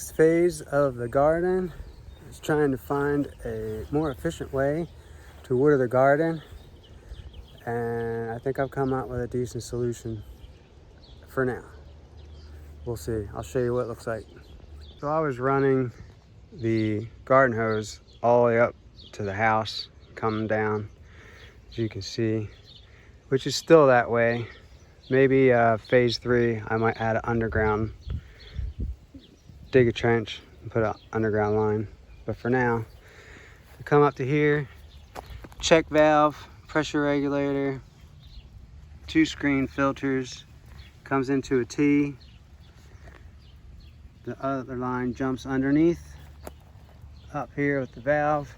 Next phase of the garden is trying to find a more efficient way to water the garden, and I think I've come up with a decent solution for now. We'll see. I'll show you what it looks like. So I was running the garden hose all the way up to the house, coming down, as you can see, which is still that way. Maybe phase 3, I might add an underground, dig a trench and put an underground line. But for now, I come up to here, check valve, pressure regulator, 2 screen filters, comes into a T. The other line jumps underneath up here with the valve,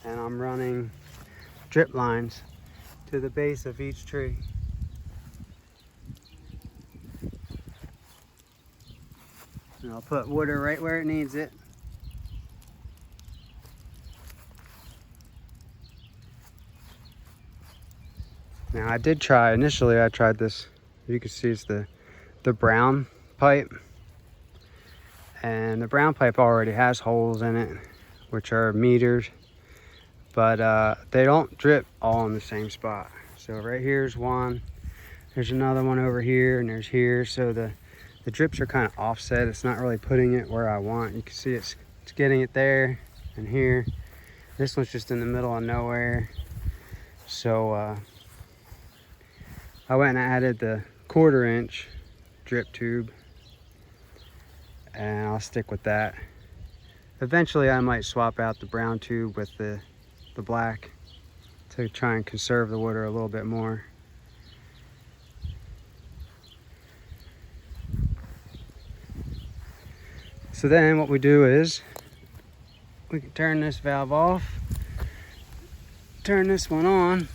and I'm running drip lines to the base of each tree. And I'll put water right where it needs it. Now I did try, initially I tried this, you can see it's the brown pipe. And the brown pipe already has holes in it, which are metered, but they don't drip all in the same spot. So right here's one, there's another one over here, and there's here. So the drips are kind of offset. It's not really putting it where I want. You can see it's getting it there and here. This one's just in the middle of nowhere. So I went and added the 1/4 inch drip tube, and I'll stick with that. Eventually I might swap out the brown tube with the black to try and conserve the water a little bit more. So then what we do is we can turn this valve off, turn this one on,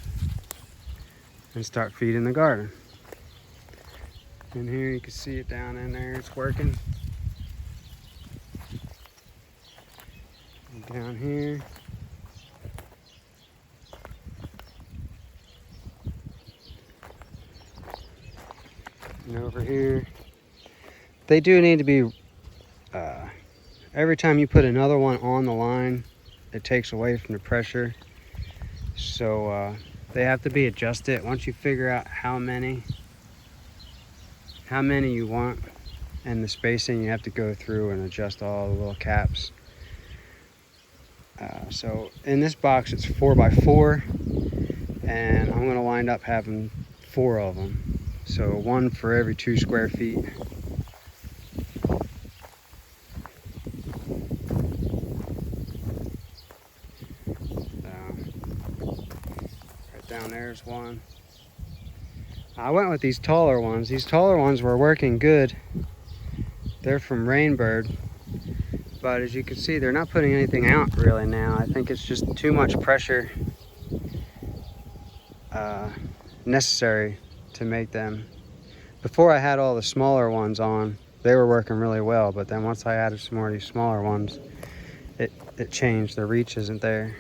and start feeding the garden. And here you can see it down in there, it's working. And down here. And over here. They do need to be, every time you put another one on the line, it takes away from the pressure. So they have to be adjusted. Once you figure out how many you want and the spacing, you have to go through and adjust all the little caps. So in this box it's 4x4, and I'm going to wind up having 4 of them. So 1 for every 2 square feet. Right down there's one. I went with these taller ones. These taller ones were working good. They're from Rainbird, but as you can see, they're not putting anything out really now. I think it's just too much pressure necessary to make them. Before I had all the smaller ones on, they were working really well, but then once I added some more of these smaller ones, it changed. The reach isn't there.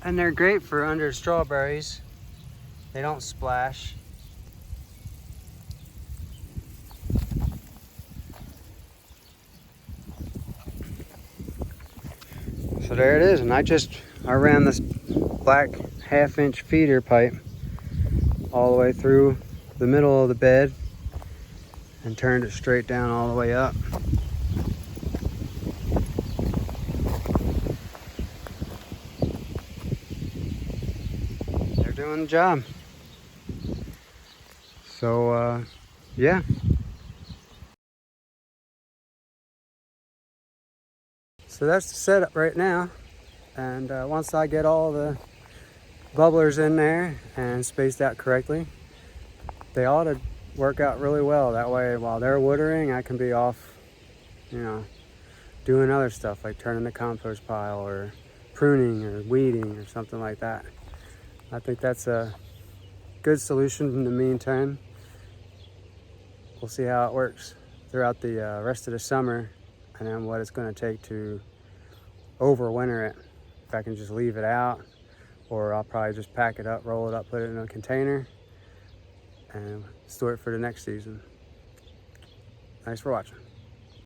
And they're great for under strawberries. They don't splash. So there it is, and I ran this black 1/2 inch feeder pipe all the way through the middle of the bed and turned it straight down all the way up. They're doing the job. So yeah. So that's the setup right now, and once I get all the bubblers in there and spaced out correctly, they ought to work out really well. That way while they're watering, I can be off, doing other stuff like turning the compost pile or pruning or weeding or something like that. I think that's a good solution in the meantime. We'll see how it works throughout the rest of the summer, and then what it's going to take to overwinter it. If I can just leave it out, or I'll probably just pack it up, roll it up, put it in a container, and store it for the next season. Thanks for watching.